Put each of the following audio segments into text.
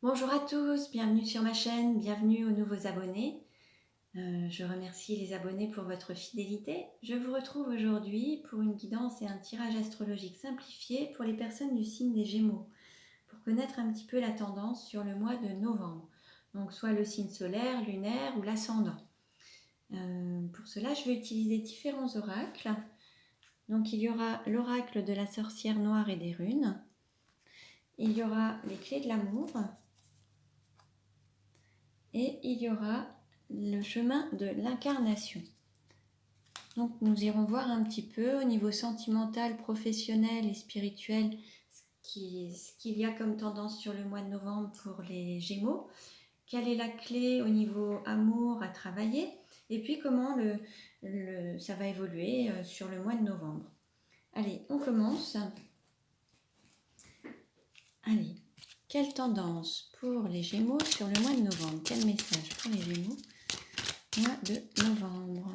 Bonjour à tous, bienvenue sur ma chaîne, bienvenue aux nouveaux abonnés. Je remercie les abonnés pour votre fidélité. Je vous retrouve aujourd'hui pour une guidance et un tirage astrologique simplifié pour les personnes du signe des Gémeaux, pour connaître un petit peu la tendance sur le mois de novembre. Donc soit le signe solaire, lunaire ou l'ascendant. Pour cela, je vais utiliser différents oracles. Donc il y aura l'oracle de la sorcière noire et des runes. Il y aura les clés de l'amour. Et il y aura le chemin de l'incarnation. Donc nous irons voir un petit peu au niveau sentimental, professionnel et spirituel ce qu'il y a comme tendance sur le mois de novembre pour les Gémeaux. Quelle est la clé au niveau amour à travailler et puis comment ça va évoluer sur le mois de novembre. Allez, on commence. Allez, quelle tendance pour les Gémeaux sur le mois de novembre? Quel message pour les Gémeaux mois de novembre?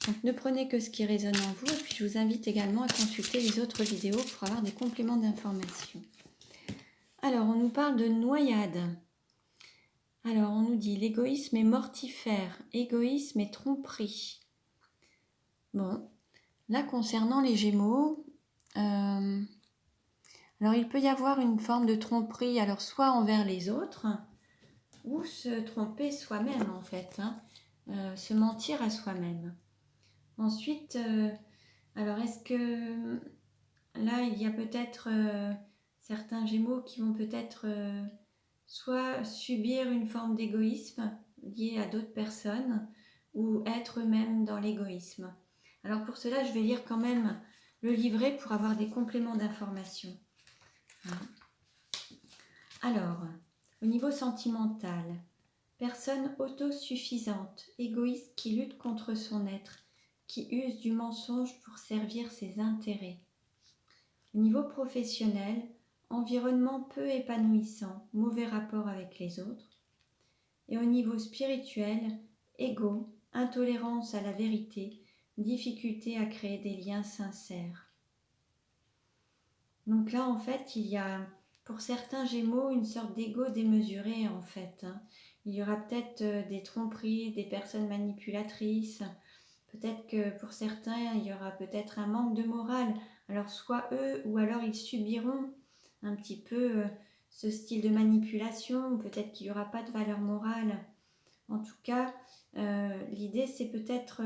Donc ne prenez que ce qui résonne en vous et puis je vous invite également à consulter les autres vidéos pour avoir des compléments d'information. Alors on nous parle de noyade. Alors on nous dit l'égoïsme est mortifère, égoïsme et tromperie. Bon, là concernant les Gémeaux, alors il peut y avoir une forme de tromperie, alors soit envers les autres, ou se tromper soi-même en fait, se mentir à soi-même. Ensuite, alors est-ce que là il y a peut-être certains Gémeaux qui vont peut-être soit subir une forme d'égoïsme liée à d'autres personnes ou être eux-mêmes dans l'égoïsme. Alors pour cela, je vais lire quand même le livret pour avoir des compléments d'information. Alors, au niveau sentimental, personne autosuffisante, égoïste qui lutte contre son être, qui use du mensonge pour servir ses intérêts. Au niveau professionnel, environnement peu épanouissant, mauvais rapport avec les autres. Et au niveau spirituel, égo, intolérance à la vérité, difficulté à créer des liens sincères. Donc là, en fait, il y a pour certains Gémeaux une sorte d'égo démesuré, en fait. Il y aura peut-être des tromperies, des personnes manipulatrices. Peut-être que pour certains, il y aura peut-être un manque de morale. Alors soit eux, ou alors ils subiront un petit peu ce style de manipulation. Peut-être qu'il n'y aura pas de valeur morale. En tout cas, l'idée c'est peut-être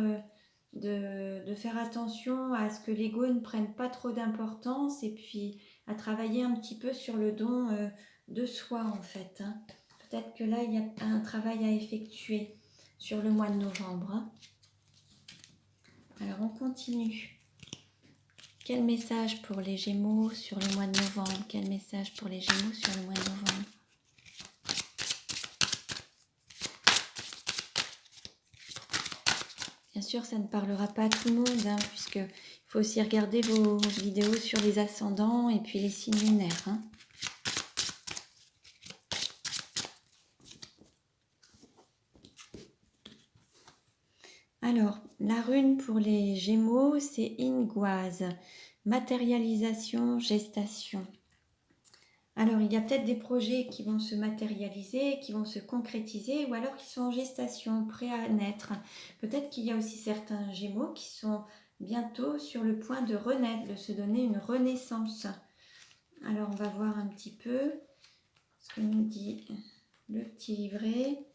de faire attention à ce que l'ego ne prenne pas trop d'importance et puis à travailler un petit peu sur le don de soi en fait. Peut-être que là il y a un travail à effectuer sur le mois de novembre. Alors on continue. Quel message pour les Gémeaux sur le mois de novembre? Quel message pour les Gémeaux sur le mois de novembre? Bien sûr, ça ne parlera pas à tout le monde, puisqu'il faut aussi regarder vos vidéos sur les ascendants et puis les signes lunaires. Alors, la rune pour les Gémeaux, c'est Ingoise, matérialisation, gestation. Alors, il y a peut-être des projets qui vont se matérialiser, qui vont se concrétiser, ou alors qui sont en gestation, prêts à naître. Peut-être qu'il y a aussi certains Gémeaux qui sont bientôt sur le point de renaître, de se donner une renaissance. Alors, on va voir un petit peu ce que nous dit le petit livret.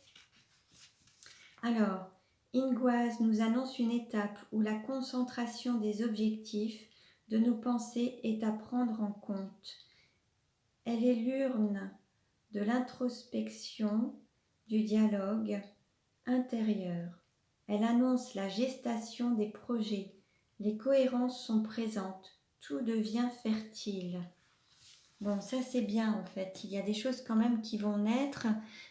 Alors, Ingoise nous annonce une étape où la concentration des objectifs de nos pensées est à prendre en compte. Elle est l'urne de l'introspection, du dialogue intérieur. Elle annonce la gestation des projets. Les cohérences sont présentes. Tout devient fertile. Bon, ça c'est bien en fait. Il y a des choses quand même qui vont naître,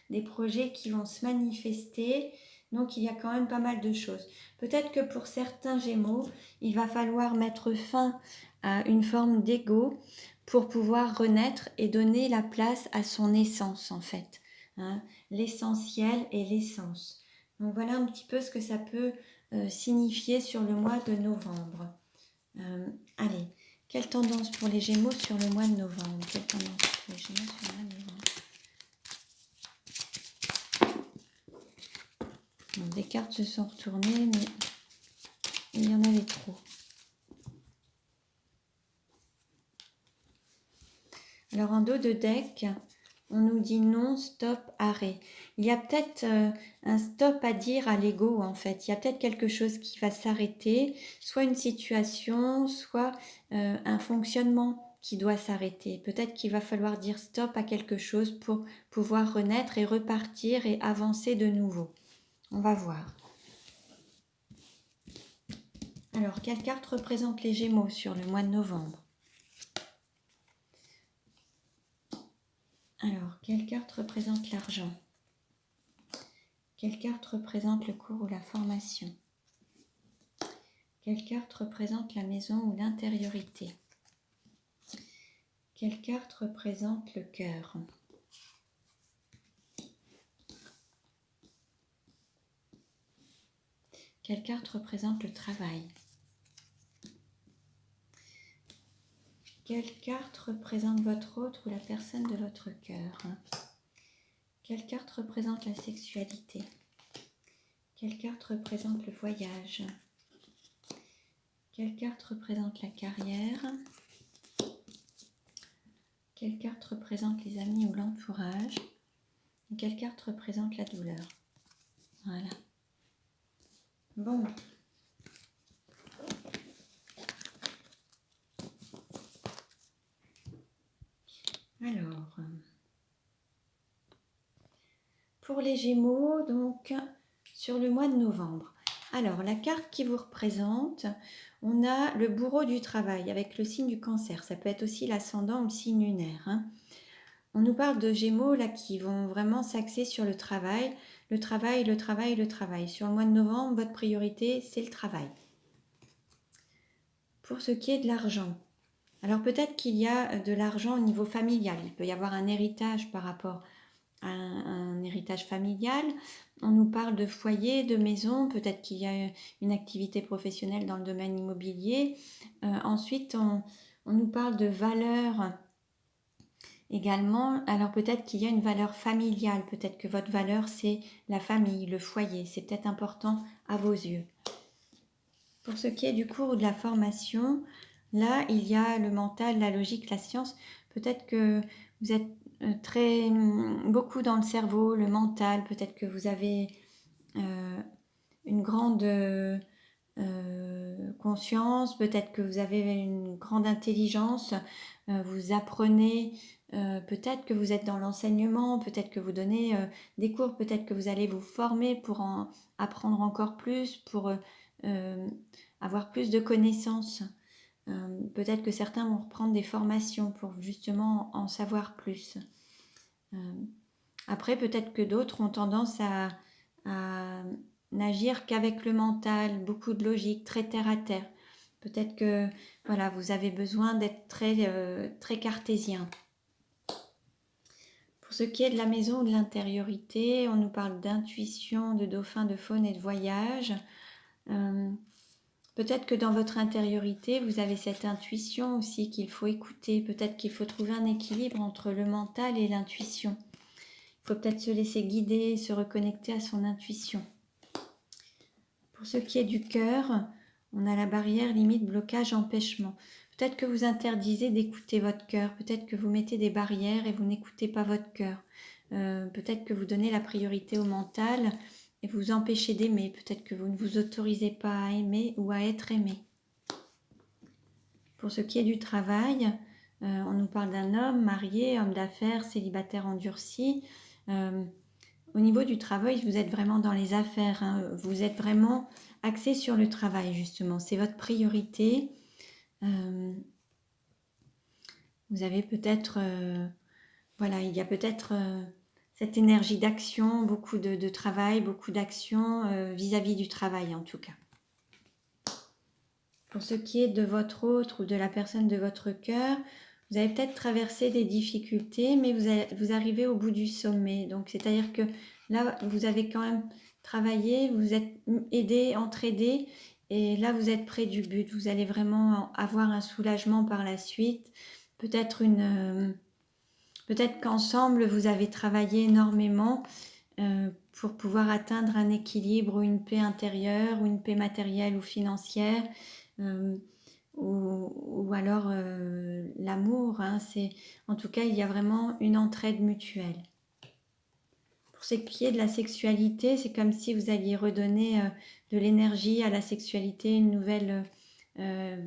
des projets qui vont se manifester. Donc il y a quand même pas mal de choses. Peut-être que pour certains Gémeaux, il va falloir mettre fin à une forme d'ego pour pouvoir renaître et donner la place à son essence en fait. L'essentiel et l'essence. Donc voilà un petit peu ce que ça peut signifier sur le mois de novembre. Allez, quelle tendance pour les Gémeaux sur le mois de novembre? Quelle tendance pour les Gémeaux sur le mois de novembre? les cartes se sont retournées, mais il y en avait trop. Alors en dos de deck, on nous dit non, stop, arrêt. Il y a peut-être un stop à dire à l'ego en fait. Il y a peut-être quelque chose qui va s'arrêter, soit une situation, soit un fonctionnement qui doit s'arrêter. Peut-être qu'il va falloir dire stop à quelque chose pour pouvoir renaître et repartir et avancer de nouveau. On va voir. Alors, quelle carte représente les Gémeaux sur le mois de novembre? Alors, quelle carte représente l'argent? Quelle carte représente le cours ou la formation? Quelle carte représente la maison ou l'intériorité? Quelle carte représente le cœur? Quelle carte représente le travail? Quelle carte représente votre autre ou la personne de votre cœur? Quelle carte représente la sexualité? Quelle carte représente le voyage? Quelle carte représente la carrière? Quelle carte représente les amis ou l'entourage? Et quelle carte représente la douleur? Voilà. Bon. Alors, pour les Gémeaux, donc, sur le mois de novembre. Alors, la carte qui vous représente, on a le bourreau du travail avec le signe du Cancer. Ça peut être aussi l'ascendant ou le signe lunaire. Hein. On nous parle de Gémeaux là qui vont vraiment s'axer sur le travail. Le travail, le travail, le travail. Sur le mois de novembre, votre priorité, c'est le travail. Pour ce qui est de l'argent, alors peut-être qu'il y a de l'argent au niveau familial. Il peut y avoir un héritage par rapport à un héritage familial. On nous parle de foyer, de maison. Peut-être qu'il y a une activité professionnelle dans le domaine immobilier. Ensuite, on nous parle de valeurs également. Alors peut-être qu'il y a une valeur familiale. Peut-être que votre valeur, c'est la famille, le foyer. C'est peut-être important à vos yeux. Pour ce qui est du cours ou de la formation, là, il y a le mental, la logique, la science. Peut-être que vous êtes beaucoup dans le cerveau, le mental. Peut-être que vous avez une grande conscience. Peut-être que vous avez une grande intelligence. Vous apprenez. Peut-être que vous êtes dans l'enseignement. Peut-être que vous donnez des cours. Peut-être que vous allez vous former pour en apprendre encore plus, pour avoir plus de connaissances. Peut-être que certains vont reprendre des formations pour justement en savoir plus. Après, peut-être que d'autres ont tendance à n'agir qu'avec le mental, beaucoup de logique, très terre à terre. Peut-être que voilà, vous avez besoin d'être très cartésien. Pour ce qui est de la maison ou de l'intériorité, on nous parle d'intuition, de dauphin, de faune et de voyage. Peut-être que dans votre intériorité, vous avez cette intuition aussi qu'il faut écouter. Peut-être qu'il faut trouver un équilibre entre le mental et l'intuition. Il faut peut-être se laisser guider, se reconnecter à son intuition. Pour ce qui est du cœur, on a la barrière, limite, blocage, empêchement. Peut-être que vous interdisez d'écouter votre cœur. Peut-être que vous mettez des barrières et vous n'écoutez pas votre cœur. Peut-être que vous donnez la priorité au mental et vous empêchez d'aimer. Peut-être que vous ne vous autorisez pas à aimer ou à être aimé. Pour ce qui est du travail, on nous parle d'un homme marié, homme d'affaires, célibataire endurci. Au niveau du travail, vous êtes vraiment dans les affaires. Hein. Vous êtes vraiment axé sur le travail, justement. C'est votre priorité. Vous avez peut-être... voilà, il y a peut-être... cette énergie d'action, beaucoup de travail, beaucoup d'action vis-à-vis du travail en tout cas. Pour ce qui est de votre autre ou de la personne de votre cœur, vous avez peut-être traversé des difficultés, mais vous arrivez au bout du sommet. Donc c'est-à-dire que là, vous avez quand même travaillé, vous êtes aidé, entraidé, et là vous êtes près du but. Vous allez vraiment avoir un soulagement par la suite. Peut-être qu'ensemble, vous avez travaillé énormément pour pouvoir atteindre un équilibre ou une paix intérieure ou une paix matérielle ou financière, ou alors l'amour. Hein, en tout cas, il y a vraiment une entraide mutuelle. Pour ce qui est de la sexualité, c'est comme si vous alliez redonner de l'énergie à la sexualité, une nouvelle... vous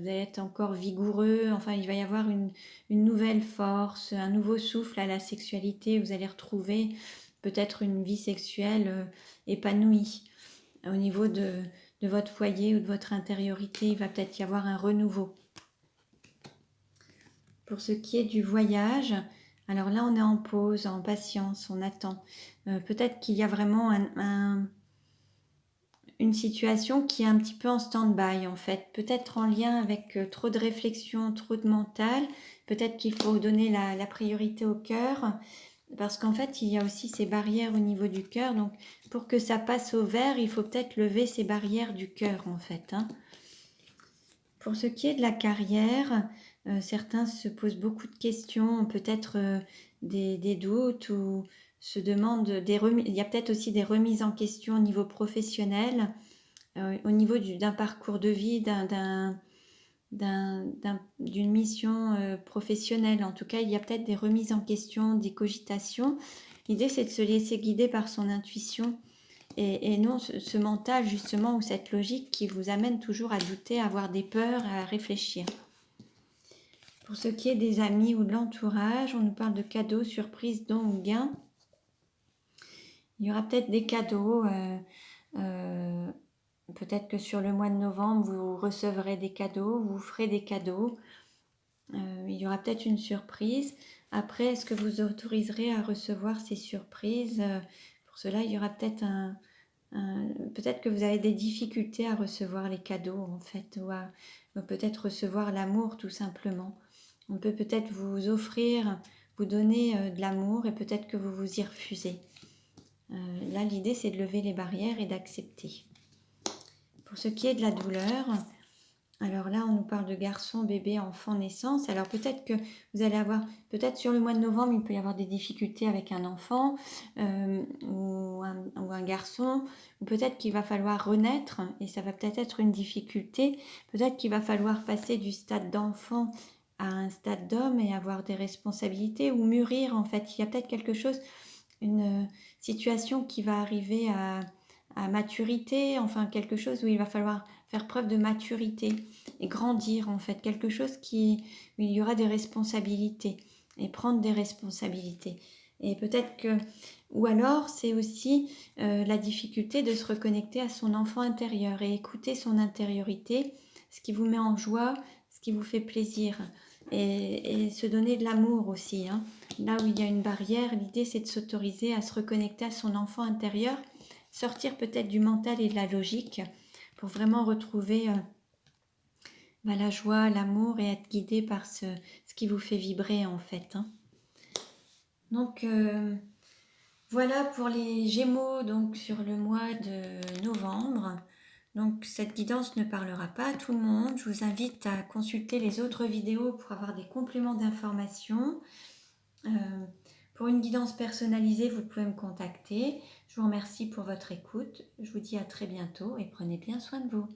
allez être encore vigoureux, enfin il va y avoir une nouvelle force, un nouveau souffle à la sexualité, vous allez retrouver peut-être une vie sexuelle épanouie. Au niveau de votre foyer ou de votre intériorité, il va peut-être y avoir un renouveau. Pour ce qui est du voyage, alors là on est en pause, en patience, on attend. Peut-être qu'il y a vraiment une situation qui est un petit peu en stand-by en fait, peut-être en lien avec trop de réflexion, trop de mental, peut-être qu'il faut donner la priorité au cœur, parce qu'en fait il y a aussi ces barrières au niveau du cœur, donc pour que ça passe au vert, il faut peut-être lever ces barrières du cœur en fait. Hein. Pour ce qui est de la carrière, certains se posent beaucoup de questions, ont peut-être des doutes ou se demandent il y a peut-être aussi des remises en question au niveau professionnel, au niveau d'un parcours de vie, d'une mission professionnelle. En tout cas, il y a peut-être des remises en question, des cogitations. L'idée, c'est de se laisser guider par son intuition et non ce mental, justement, ou cette logique qui vous amène toujours à douter, à avoir des peurs, à réfléchir. Pour ce qui est des amis ou de l'entourage, on nous parle de cadeaux, surprises, dons ou gains. Il y aura peut-être des cadeaux. Peut-être que sur le mois de novembre, vous recevrez des cadeaux, vous ferez des cadeaux. Il y aura peut-être une surprise. Après, est-ce que vous autoriserez à recevoir ces surprises? Pour cela, il y aura peut-être peut-être que vous avez des difficultés à recevoir les cadeaux, en fait, ou peut-être recevoir l'amour, tout simplement. On peut peut-être vous offrir, vous donner de l'amour et peut-être que vous vous y refusez. Là, l'idée, c'est de lever les barrières et d'accepter. Pour ce qui est de la douleur, alors là, on nous parle de garçon, bébé, enfant, naissance. Alors peut-être que vous allez avoir, peut-être sur le mois de novembre, il peut y avoir des difficultés avec un enfant ou un garçon. Ou peut-être qu'il va falloir renaître et ça va peut-être être une difficulté. Peut-être qu'il va falloir passer du stade d'enfant à un stade d'homme et avoir des responsabilités ou mûrir en fait. Il y a peut-être quelque chose, une situation qui va arriver à maturité, enfin quelque chose où il va falloir faire preuve de maturité et grandir en fait, quelque chose où il y aura des responsabilités et prendre des responsabilités. Et peut-être que, ou alors c'est aussi la difficulté de se reconnecter à son enfant intérieur et écouter son intériorité, ce qui vous met en joie, ce qui vous fait plaisir et se donner de l'amour aussi. Hein. Là où il y a une barrière, l'idée c'est de s'autoriser à se reconnecter à son enfant intérieur, sortir peut-être du mental et de la logique pour vraiment retrouver la joie, l'amour et être guidé par ce qui vous fait vibrer en fait. Hein. Donc voilà pour les Gémeaux donc sur le mois de novembre. Donc cette guidance ne parlera pas à tout le monde. Je vous invite à consulter les autres vidéos pour avoir des compléments d'informations. Pour une guidance personnalisée, vous pouvez me contacter. Je vous remercie pour votre écoute. Je vous dis à très bientôt et prenez bien soin de vous.